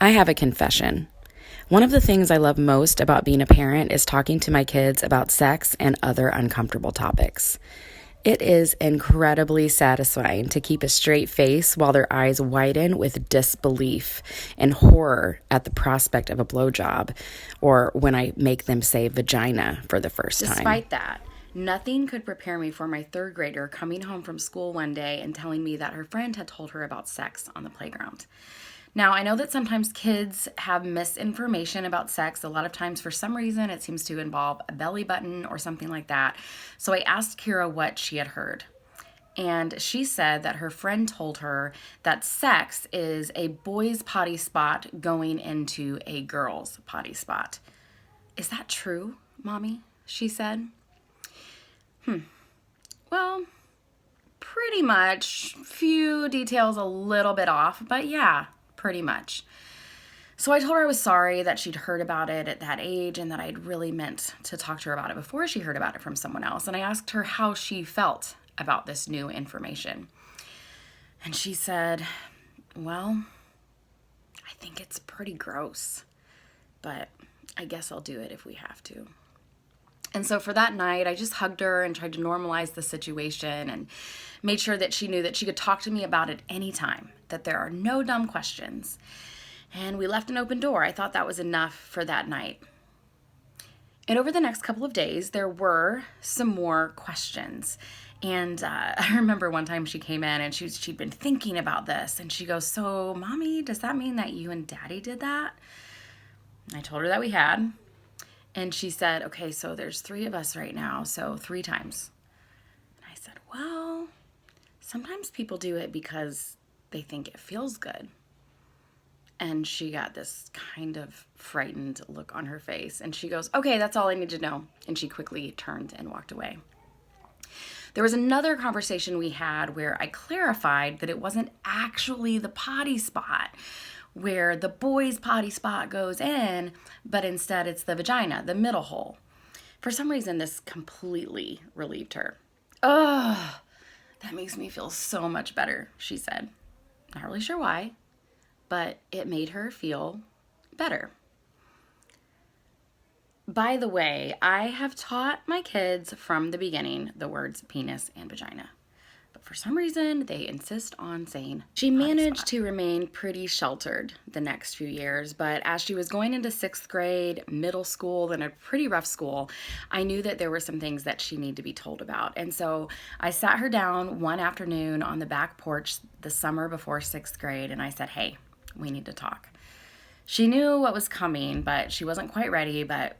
I have a confession. One of the things I love most about being a parent is talking to my kids about sex and other uncomfortable topics. It is incredibly satisfying to keep a straight face while their eyes widen with disbelief and horror at the prospect of a blowjob, or when I make them say vagina for the first time. Despite that, nothing could prepare me for my third grader coming home from school one day and telling me that her friend had told her about sex on the playground. Now, I know that sometimes kids have misinformation about sex. A lot of times, for some reason, it seems to involve a belly button or something like that. So I asked Kira what she had heard. And she said that her friend told her that sex is a boy's potty spot going into a girl's potty spot. Is that true, Mommy? She said. Well, pretty much. Few details a little bit off, but yeah, pretty much. So I told her I was sorry that she'd heard about it at that age and that I'd really meant to talk to her about it before she heard about it from someone else. And I asked her how she felt about this new information. And she said, well, I think it's pretty gross, but I guess I'll do it if we have to. And so for that night, I just hugged her and tried to normalize the situation and made sure that she knew that she could talk to me about it anytime, that there are no dumb questions. And we left an open door. I thought that was enough for that night. And over the next couple of days, there were some more questions. And I remember one time she came in and she'd been thinking about this. And she goes, so, Mommy, does that mean that you and Daddy did that? I told her that we had. And she said, okay, so there's 3 of us right now, so 3 times. And I said, well, sometimes people do it because they think it feels good. And she got this kind of frightened look on her face. And she goes, okay, that's all I need to know. And she quickly turned and walked away. There was another conversation we had where I clarified that it wasn't actually the potty spot where the boy's potty spot goes in, but instead it's the vagina, the middle hole. For some reason, this completely relieved her. Ugh, that makes me feel so much better, she said. Not really sure why, but it made her feel better. By the way, I have taught my kids from the beginning the words penis and vagina. But for some reason, they insist on saying she managed to remain pretty sheltered the next few years. But as she was going into 6th grade, middle school, and a pretty rough school, I knew that there were some things that she needed to be told about. And so I sat her down one afternoon on the back porch the summer before 6th grade, and I said, hey, we need to talk. She knew what was coming, but she wasn't quite ready, but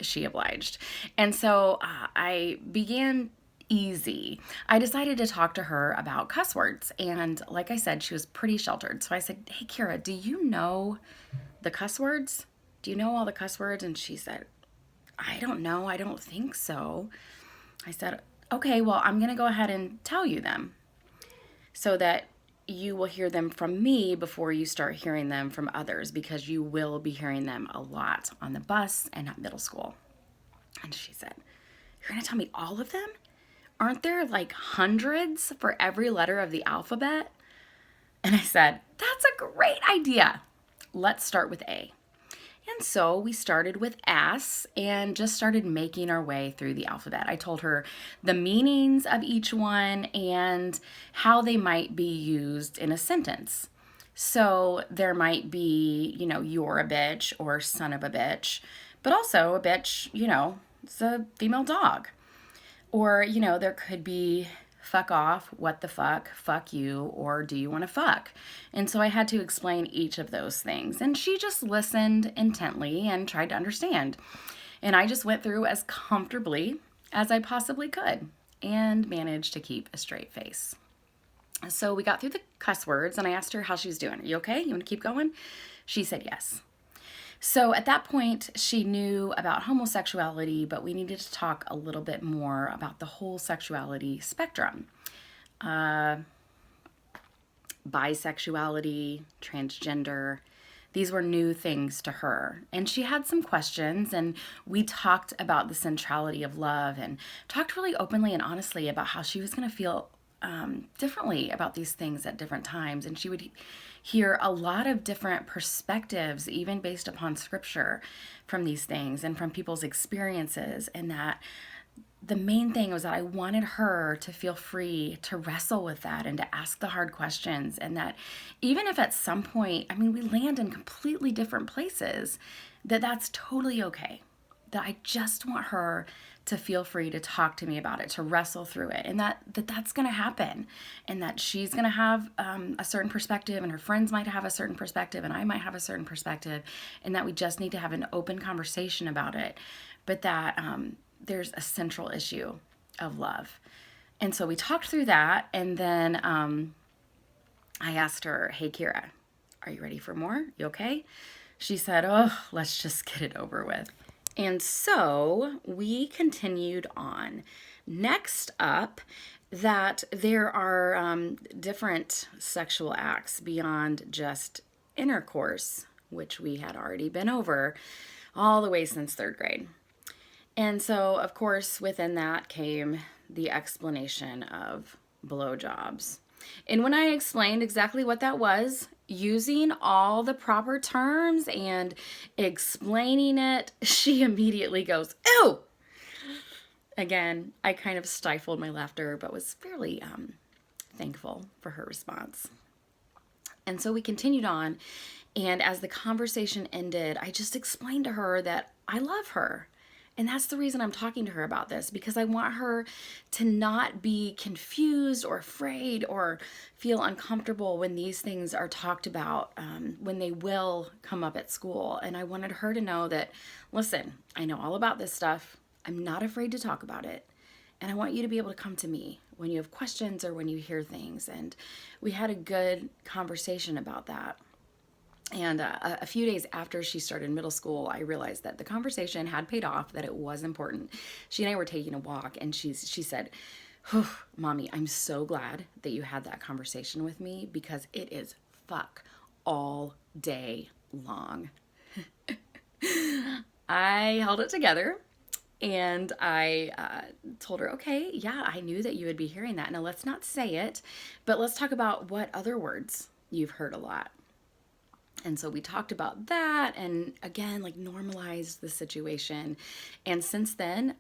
she obliged. And so I began easy. I decided to talk to her about cuss words. And like I said, she was pretty sheltered. So I said, hey, Kira, do you know the cuss words? Do you know all the cuss words? And she said, I don't know. I don't think so. I said, okay, well, I'm going to go ahead and tell you them so that you will hear them from me before you start hearing them from others, because you will be hearing them a lot on the bus and at middle school. And she said, you're going to tell me all of them? Aren't there like hundreds for every letter of the alphabet? And I said, that's a great idea. Let's start with A. And so we started with ass and just started making our way through the alphabet. I told her the meanings of each one and how they might be used in a sentence. So there might be, you're a bitch or son of a bitch, but also a bitch, it's a female dog. Or, there could be fuck off, what the fuck you, or do you want to fuck? And so I had to explain each of those things. And she just listened intently and tried to understand. And I just went through as comfortably as I possibly could and managed to keep a straight face. So we got through the cuss words and I asked her how she was doing. Are you okay? You want to keep going? She said yes. So at that point, she knew about homosexuality, but we needed to talk a little bit more about the whole sexuality spectrum. Bisexuality, transgender, these were new things to her. And she had some questions, and we talked about the centrality of love and talked really openly and honestly about how she was going to feel differently about these things at different times. And she would hear a lot of different perspectives, even based upon scripture, from these things and from people's experiences. And that the main thing was that I wanted her to feel free to wrestle with that and to ask the hard questions. And that even if at some point, I mean, we land in completely different places, that's totally okay. That I just want her to feel free to talk to me about it, to wrestle through it, and that's going to happen, and that she's going to have a certain perspective, and her friends might have a certain perspective, and I might have a certain perspective, and that we just need to have an open conversation about it, but that there's a central issue of love. And so we talked through that, and then I asked her, "Hey, Kira, are you ready for more? You okay?" She said, "Oh, let's just get it over with." And so we continued on. Next up, that there are different sexual acts beyond just intercourse, which we had already been over all the way since third grade. And so, of course, within that came the explanation of blowjobs. And when I explained exactly what that was, using all the proper terms and explaining it, she immediately goes, "Ew!" Again, I kind of stifled my laughter, but was fairly thankful for her response. And so we continued on, and as the conversation ended, I just explained to her that I love her. And that's the reason I'm talking to her about this, because I want her to not be confused or afraid or feel uncomfortable when these things are talked about, when they will come up at school. And I wanted her to know that, listen, I know all about this stuff. I'm not afraid to talk about it. And I want you to be able to come to me when you have questions or when you hear things. And we had a good conversation about that. And a few days after she started middle school, I realized that the conversation had paid off, that it was important. She and I were taking a walk, and she said, "Mommy, I'm so glad that you had that conversation with me, because it is fuck all day long." I held it together, and I told her, "Okay, yeah, I knew that you would be hearing that. Now let's not say it, but let's talk about what other words you've heard a lot." And so we talked about that, and again, like, normalized the situation. And since then,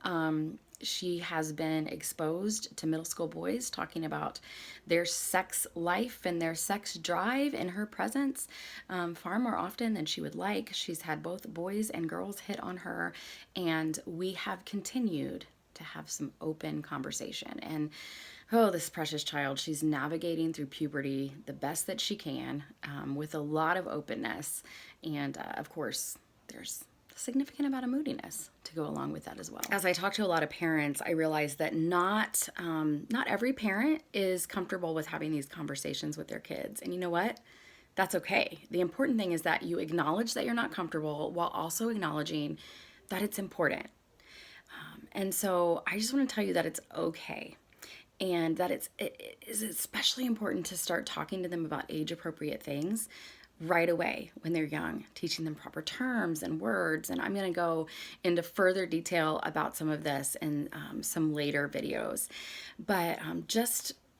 she has been exposed to middle school boys talking about their sex life and their sex drive in her presence far more often than she would like. She's had both boys and girls hit on her, and we have continued to have some open conversation. And oh, this precious child, she's navigating through puberty the best that she can, with a lot of openness. And of course, there's a significant amount of moodiness to go along with that as well. As I talk to a lot of parents, I realize that not every parent is comfortable with having these conversations with their kids. And you know what? That's okay. The important thing is that you acknowledge that you're not comfortable while also acknowledging that it's important. And so I just want to tell you that it's okay. And that it is especially important to start talking to them about age-appropriate things right away when they're young, teaching them proper terms and words. And I'm going to go into further detail about some of this in some later videos. But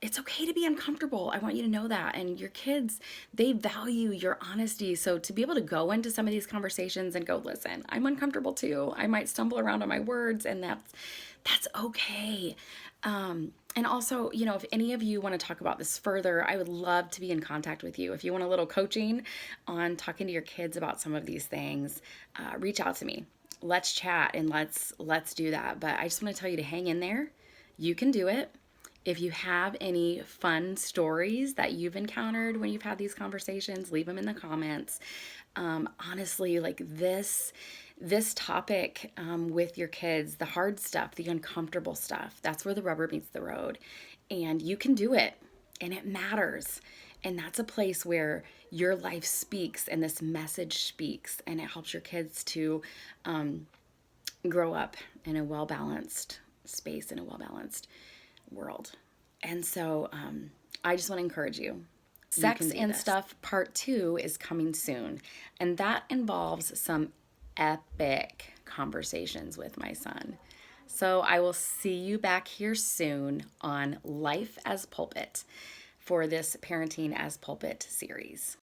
it's okay to be uncomfortable. I want you to know that. And your kids, they value your honesty. So to be able to go into some of these conversations and go, "Listen, I'm uncomfortable too. I might stumble around on my words," and that's okay. And also, if any of you want to talk about this further, I would love to be in contact with you. If you want a little coaching on talking to your kids about some of these things, reach out to me. Let's chat and let's do that. But I just want to tell you to hang in there. You can do it. If you have any fun stories that you've encountered when you've had these conversations, leave them in the comments. Honestly, like this topic with your kids, the hard stuff, the uncomfortable stuff, that's where the rubber meets the road. And you can do it, and it matters. And that's a place where your life speaks and this message speaks, and it helps your kids to grow up in a well-balanced space, in a well-balanced world. And so I just want to encourage you. Sex and Stuff Part 2 is coming soon, and that involves some epic conversations with my son. So I will see you back here soon on Life as Pulpit for this Parenting as Pulpit series.